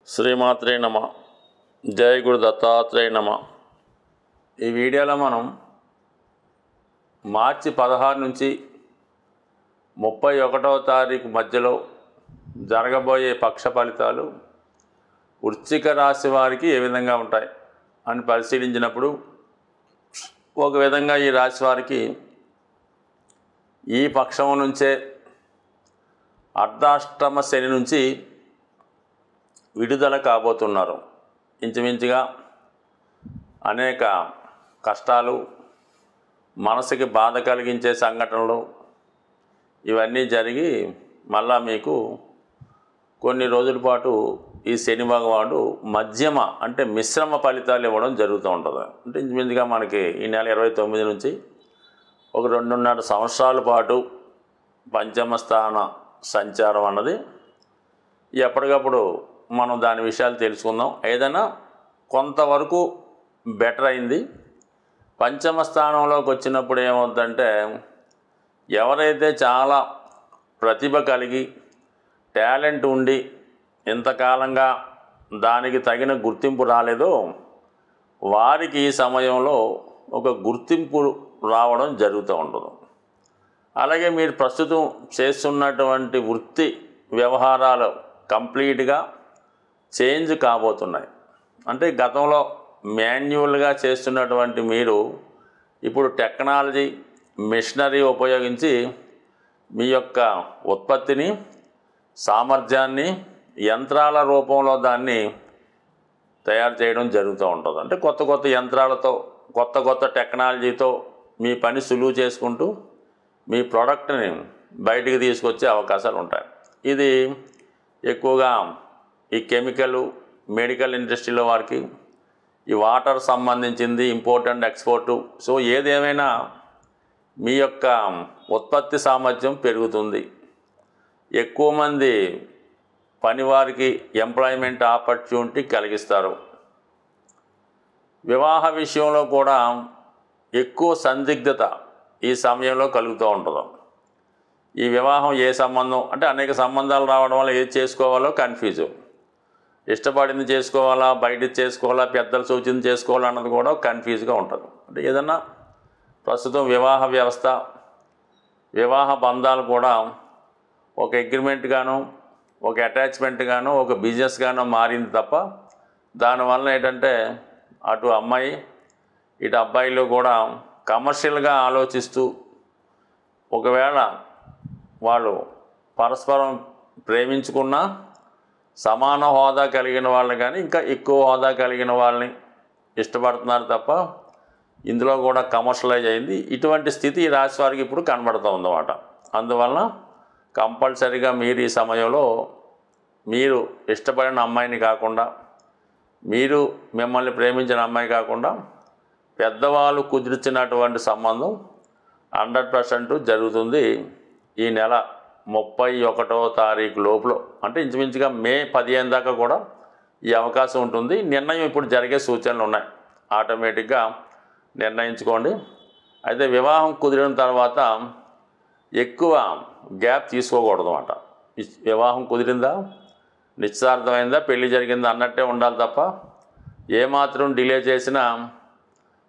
శ్రీమాత్రే నమ. జయ గురు దత్తాత్రేయ నమ. ఈ వీడియోలో మనం మార్చి 16 నుంచి 31వ తారీఖు మధ్యలో జరగబోయే పక్ష ఫలితాలు వృశ్చిక రాశి వారికి ఏ విధంగా ఉంటాయి అని పరిశీలించినప్పుడు ఒక విధంగా ఈ రాశి వారికి ఈ పక్షం నుంచే అర్ధాష్టమ శని నుంచి విడుదల కాబోతున్నారు. ఇంచుమించుగా అనేక కష్టాలు, మనసుకి బాధ కలిగించే సంఘటనలు ఇవన్నీ జరిగి మళ్ళా మీకు కొన్ని రోజుల పాటు ఈ శని భగవానుడు మధ్యమ అంటే మిశ్రమ ఫలితాలు ఇవ్వడం జరుగుతూ ఉంటుంది. అంటే ఇంచుమించుగా మనకి ఈ నెల 29 నుంచి ఒక 2.5 సంవత్సరాల పాటు పంచమ స్థాన సంచారం అన్నది ఎప్పటికప్పుడు మనం దాని విషయాలు తెలుసుకుందాం. ఏదైనా కొంతవరకు బెటర్ అయింది. పంచమ స్థానంలోకి వచ్చినప్పుడు ఏమవుతుందంటే ఎవరైతే చాలా ప్రతిభ కలిగి టాలెంట్ ఉండి ఇంతకాలంగా దానికి తగిన గుర్తింపు రాలేదో వారికి ఈ సమయంలో ఒక గుర్తింపు రావడం జరుగుతూ ఉంటుంది. అలాగే మీరు ప్రస్తుతం చేస్తున్నటువంటి వృత్తి వ్యవహారాలు కంప్లీట్గా చేంజ్ కాబోతున్నాయి. అంటే గతంలో మాన్యువల్గా చేస్తున్నటువంటి మీరు ఇప్పుడు టెక్నాలజీ, మిషనరీ ఉపయోగించి మీ యొక్క ఉత్పత్తిని, సామర్థ్యాన్ని యంత్రాల రూపంలో దాన్ని తయారు చేయడం జరుగుతూ ఉంటుంది. అంటే కొత్త కొత్త యంత్రాలతో, కొత్త కొత్త టెక్నాలజీతో మీ పని సులువు చేసుకుంటూ మీ ప్రోడక్ట్ని బయటికి తీసుకొచ్చే అవకాశాలు ఉంటాయి. ఇది ఎక్కువగా ఈ కెమికల్, మెడికల్ ఇండస్ట్రీలో వారికి, ఈ వాటర్ సంబంధించింది, ఇంపోర్ట్ అండ్ ఎక్స్పోర్టు. సో ఏదేమైనా మీ యొక్క ఉత్పత్తి సామర్థ్యం పెరుగుతుంది. ఎక్కువ మంది పనివారికి ఎంప్లాయ్మెంట్ ఆపర్చునిటీ కలిగిస్తారు. వివాహ విషయంలో కూడా ఎక్కువ సందిగ్ధత ఈ సమయంలో కలుగుతూ ఉంటుంది. ఈ వివాహం ఏ సంబంధం అంటే అనేక సంబంధాలు రావడం వల్ల ఏది చేసుకోవాలో కన్ఫ్యూజు. ఇష్టపడింది చేసుకోవాలా, బయట చేసుకోవాలా, పెద్దల సూచన చేసుకోవాలా అన్నది కూడా కన్ఫ్యూజ్గా ఉంటుంది. అంటే ఏదన్నా ప్రస్తుతం వివాహ వ్యవస్థ, వివాహ బంధాలు కూడా ఒక అగ్రిమెంట్ గాను, ఒక అటాచ్మెంట్ గాను, ఒక బిజినెస్ గాను మారింది తప్ప దానివల్ల ఏంటంటే అటు అమ్మాయి ఇటు అబ్బాయిలు కూడా కమర్షియల్గా ఆలోచిస్తూ ఒకవేళ వాళ్ళు పరస్పరం ప్రేమించుకున్నా సమాన హోదా కలిగిన వాళ్ళని కానీ ఇంకా ఎక్కువ హోదా కలిగిన వాళ్ళని ఇష్టపడుతున్నారు తప్ప ఇందులో కూడా కమర్షియలైజ్ అయింది. ఇటువంటి స్థితి ఈ రాశి వారికి ఇప్పుడు కనబడుతూ ఉందన్నమాట. అందువలన కంపల్సరీగా మీరు ఈ సమయంలో మీరు ఇష్టపడిన అమ్మాయిని కాకుండా, మీరు మిమ్మల్ని ప్రేమించిన అమ్మాయి కాకుండా పెద్దవాళ్ళు కుదిర్చినటువంటి సంబంధం 100% జరుగుతుంది. ఈ నెల 31వ తారీఖు లోపల, అంటే ఇంచుమించుగా మే 15 దాకా కూడా ఈ అవకాశం ఉంటుంది. నిర్ణయం ఇప్పుడు జరిగే సూచనలు ఉన్నాయి. ఆటోమేటిక్గా నిర్ణయించుకోండి. అయితే వివాహం కుదిరిన తర్వాత ఎక్కువ గ్యాప్ తీసుకోకూడదు అన్నమాట. వివాహం కుదిరిందా, నిశ్చితార్థమైందా, పెళ్లి జరిగిందా అన్నట్టే ఉండాలి తప్ప ఏమాత్రం డిలే చేసినా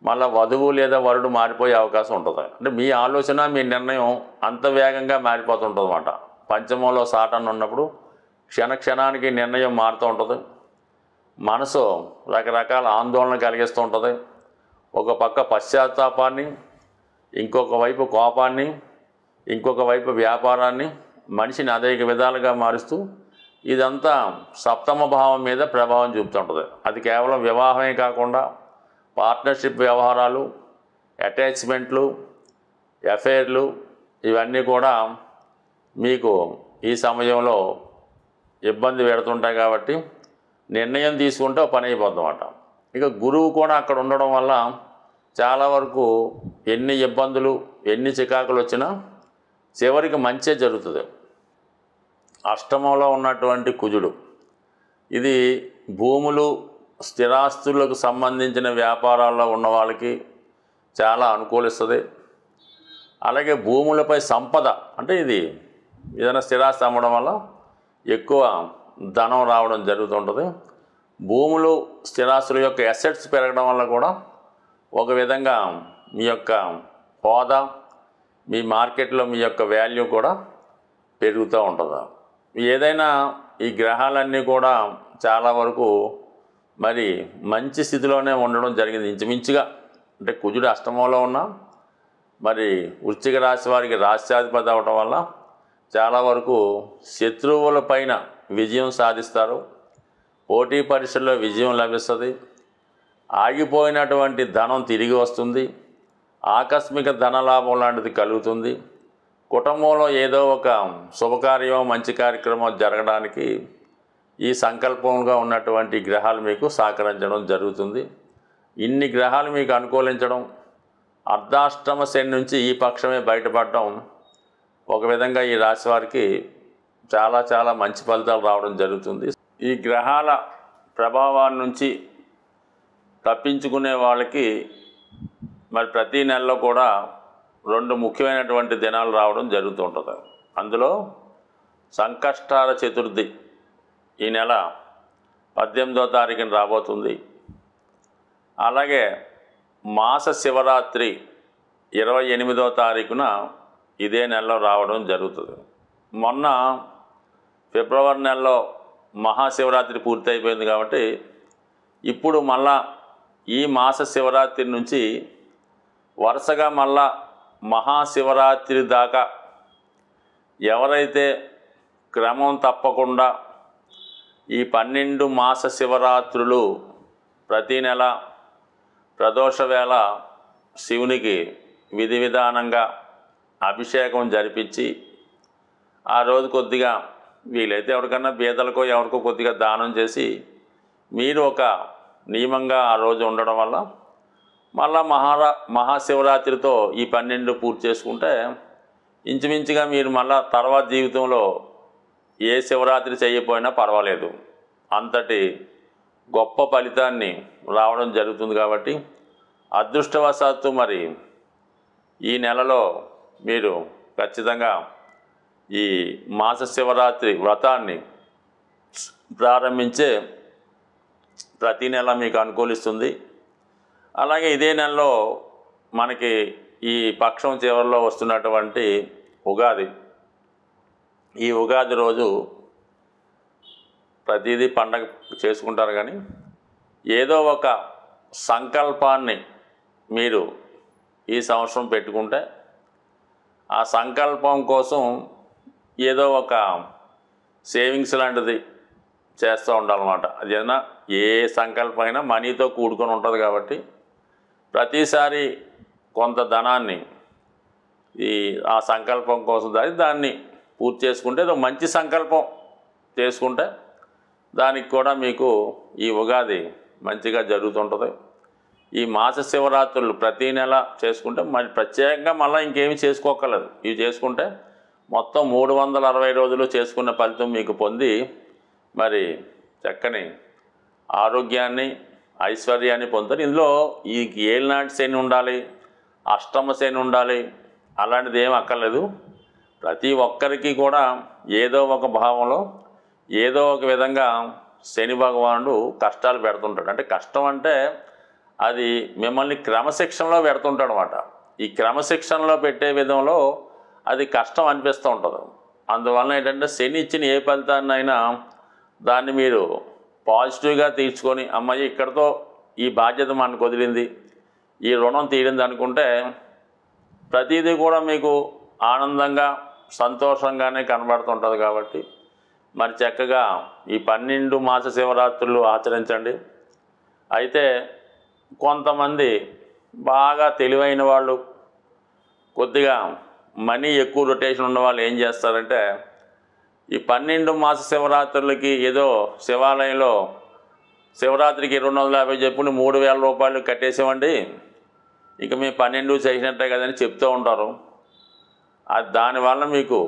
మళ్ళీ వధువు లేదా వరుడు మారిపోయే అవకాశం ఉంటుంది. అంటే మీ ఆలోచన, మీ నిర్ణయం అంత వేగంగా మారిపోతుంటుంది అన్నమాట. పంచమంలో సాటన్ ఉన్నప్పుడు క్షణానికి నిర్ణయం మారుతూ ఉంటుంది. మనసు రకరకాల ఆందోళన కలిగిస్తూ ఉంటుంది. ఒక పక్క పశ్చాత్తాపాన్ని, ఇంకొక వైపు కోపాన్ని, ఇంకొక వైపు వ్యాపారాన్ని మనిషిని అనేక విధాలుగా మారుస్తూ ఇదంతా సప్తమ భావం మీద ప్రభావం చూపుతుంటుంది. అది కేవలం వివాహమే కాకుండా పార్ట్నర్షిప్ వ్యవహారాలు, అటాచ్మెంట్లు, అఫైర్లు ఇవన్నీ కూడా మీకు ఈ సమయంలో ఇబ్బంది పెడుతుంటాయి. కాబట్టి నిర్ణయం తీసుకుంటే పని అయిపోతుందన్నమాట. ఇక గురువు కూడా అక్కడ ఉండడం వల్ల చాలా వరకు ఎన్ని ఇబ్బందులు, ఎన్ని చికాకులు వచ్చినా చివరికి మంచే జరుగుతుంది. అష్టమంలో ఉన్నటువంటి కుజుడు ఇది భూములు, స్థిరాస్తులకు సంబంధించిన వ్యాపారాల్లో ఉన్న వాళ్ళకి చాలా అనుకూలిస్తుంది. అలాగే భూములపై సంపద అంటే ఇది ఏదైనా స్థిరాస్తి అమ్మడం వల్ల ఎక్కువ ధనం రావడం జరుగుతుంటుంది. భూములు స్థిరాస్తుల యొక్క అసెట్స్ పెరగడం వల్ల కూడా ఒక విధంగా మీ యొక్క హోదా, మీ మార్కెట్లో మీ యొక్క వాల్యూ కూడా పెరుగుతూ ఉంటుంది. ఏదైనా ఈ గ్రహాలన్నీ కూడా చాలా వరకు మరి మంచి స్థితిలోనే ఉండడం జరిగింది ఇంచుమించుగా. అంటే కుజుడు అష్టమంలో ఉన్నా మరి వృశ్చిక రాశి వారికి రాష్ట్రాధిపతి అవడం వల్ల చాలా వరకు శత్రువుల పైన విజయం సాధిస్తారు. పోటీ పరీక్షల్లో విజయం లభిస్తుంది. ఆగిపోయినటువంటి ధనం తిరిగి వస్తుంది. ఆకస్మిక ధనలాభం లాంటిది కలుగుతుంది. కుటుంబంలో ఏదో ఒక శుభకార్యం, మంచి కార్యక్రమం జరగడానికి ఈ సంకల్పంగా ఉన్నటువంటి గ్రహాలు మీకు సహకరించడం జరుగుతుంది. ఇన్ని గ్రహాలు మీకు అనుకూలించడం, అర్ధాష్టమ శని నుంచి ఈ పక్షమే బయటపడడం ఒక విధంగా ఈ రాశి వారికి చాలా చాలా మంచి ఫలితాలు రావడం జరుగుతుంది. ఈ గ్రహాల ప్రభావాల నుంచి తప్పించుకునే వాళ్ళకి మరి ప్రతి నెలలో కూడా 2 ముఖ్యమైనటువంటి దినాలు రావడం జరుగుతుంటుంది. అందులో సంకష్టాల చతుర్థి ఈ నెల 18వ తారీఖున రాబోతుంది. అలాగే మాస శివరాత్రి 28వ తారీఖున ఇదే నెలలో రావడం జరుగుతుంది. మొన్న ఫిబ్రవరి నెలలో మహాశివరాత్రి పూర్తి అయిపోయింది కాబట్టి ఇప్పుడు మళ్ళా ఈ మాస శివరాత్రి నుంచి వరుసగా మళ్ళా మహాశివరాత్రి దాకా ఎవరైతే క్రమం తప్పకుండా ఈ 12 మాస శివరాత్రులు ప్రతీ నెల ప్రదోష వేళ శివునికి విధి విధానంగా అభిషేకం జరిపించి ఆ రోజు కొద్దిగా వీలైతే ఎవరికన్నా బీదలకో ఎవరికో కొద్దిగా దానం చేసి మీరు ఒక నియమంగా ఆ రోజు ఉండడం వల్ల మళ్ళా మహాశివరాత్రితో ఈ 12 పూర్తి చేసుకుంటే ఇంచుమించుగా మీరు మళ్ళా తర్వాత జీవితంలో ఏ శివరాత్రి చేయకపోయినా పర్వాలేదు, అంతటి గొప్ప ఫలితాన్ని రావడం జరుగుతుంది. కాబట్టి అదృష్టవశాత్తు మరి ఈ నెలలో మీరు ఖచ్చితంగా ఈ మాస శివరాత్రి వ్రతాన్ని ప్రారంభించే ప్రతి నెల మీకు అనుకూలిస్తుంది. అలాగే ఇదే నెలలో మనకి ఈ పక్షం చివరిలో వస్తున్నటువంటి ఉగాది, ఈ ఉగాది రోజు ప్రతిదీ పండగ చేసుకుంటారు, కానీ ఏదో ఒక సంకల్పాన్ని మీరు ఈ సంవత్సరం పెట్టుకుంటే ఆ సంకల్పం కోసం ఏదో ఒక సేవింగ్స్ లాంటిది చేస్తూ ఉండాలన్నమాట. అదేనా ఏ సంకల్పం అయినా మనీతో కూడుకొని ఉంటుంది కాబట్టి ప్రతిసారి కొంత ధనాన్ని ఆ సంకల్పం కోసం దాన్ని పూర్తి చేసుకుంటే ఏదో మంచి సంకల్పం చేసుకుంటే దానికి కూడా మీకు ఈ ఉగాది మంచిగా జరుగుతుంటుంది. ఈ మాస శివరాత్రులు ప్రతీ నెల చేసుకుంటే మరి ప్రత్యేకంగా మళ్ళీ ఇంకేమీ చేసుకోకర్లేదు. ఇవి చేసుకుంటే మొత్తం 360 రోజులు చేసుకున్న ఫలితం మీకు పొంది మరి చక్కని ఆరోగ్యాన్ని, ఐశ్వర్యాన్ని పొందుతారు. ఇందులో ఈ ఏలినాటి శని ఉండాలి, అష్టమ శని ఉండాలి అలాంటిది ఏం అక్కర్లేదు. ప్రతి ఒక్కరికి కూడా ఏదో ఒక భావంలో ఏదో ఒక విధంగా శని భగవానుడు కష్టాలు పెడుతుంటాడు. అంటే కష్టం అంటే అది మిమ్మల్ని క్రమశిక్షణలో పెడుతుంటాడు అన్నమాట. ఈ క్రమశిక్షణలో పెట్టే విధంలో అది కష్టం అనిపిస్తూ ఉంటుంది. అందువలన ఏంటంటే శని ఇచ్చిన ఏ ఫలితాన్నైనా దాన్ని మీరు పాజిటివ్గా తీర్చుకొని అమ్మాయి ఇక్కడితో ఈ బాధ్యత మనకు వదిలింది, ఈ రుణం తీరింది అనుకుంటే ప్రతిదీ కూడా మీకు ఆనందంగా సంతోషంగానే కనబడుతుంటుంది. కాబట్టి మరి చక్కగా ఈ 12 మాస శివరాత్రులు ఆచరించండి. అయితే కొంతమంది బాగా తెలివైన వాళ్ళు, కొద్దిగా మనీ ఎక్కువ రొటేషన్ ఉన్న వాళ్ళు ఏం చేస్తారంటే ఈ 12 మాస శివరాత్రులకి ఏదో శివాలయంలో శివరాత్రికి 250 చెప్పుకుని 3000 రూపాయలు కట్టేసామండి, ఇక మేము 12 చేసినట్టే కదని చెప్తూ ఉంటారు. దానివల్ల మీకు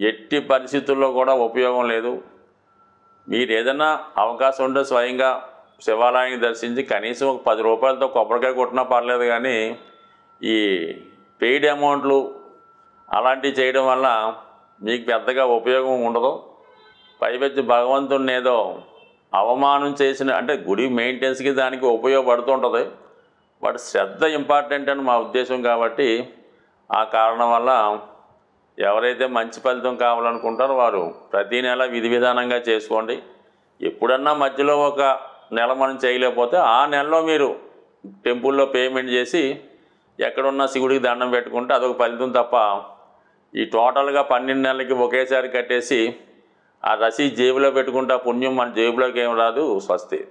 ఎట్టి పరిస్థితుల్లో కూడా ఉపయోగం లేదు. మీరు ఏదైనా అవకాశం ఉంటే స్వయంగా శివాలయాన్ని దర్శించి కనీసం ఒక 10 రూపాయలతో కొబ్బరికాయ కొట్టినా పర్లేదు, కానీ ఈ పెయిడ్ అమౌంట్లు అలాంటివి చేయడం వల్ల మీకు పెద్దగా ఉపయోగం ఉండదు. పైపెచ్చి భగవంతుడిని ఏదో అవమానం చేసిన అంటే గుడి మెయింటెనెన్స్కి దానికి ఉపయోగపడుతుంటుంది. బట్ శ్రద్ధ ఇంపార్టెంట్ అని మా ఉద్దేశం కాబట్టి ఆ కారణం వల్ల ఎవరైతే మంచి ఫలితం కావాలనుకుంటారో వారు ప్రతీ నెల విధి విధానంగా చేసుకోండి. ఎప్పుడన్నా మధ్యలో ఒక నెల మనం చేయలేకపోతే ఆ నెలలో మీరు టెంపుల్లో పేమెంట్ చేసి ఎక్కడున్న శివుడికి దండం పెట్టుకుంటే అదొక ఫలితం తప్ప ఈ టోటల్గా 12 నెలలకి ఒకేసారి కట్టేసి ఆ రసీదు జేబులో పెట్టుకుంటే ఆ పుణ్యం మన జేబులోకి ఏం రాదు. స్వస్తి.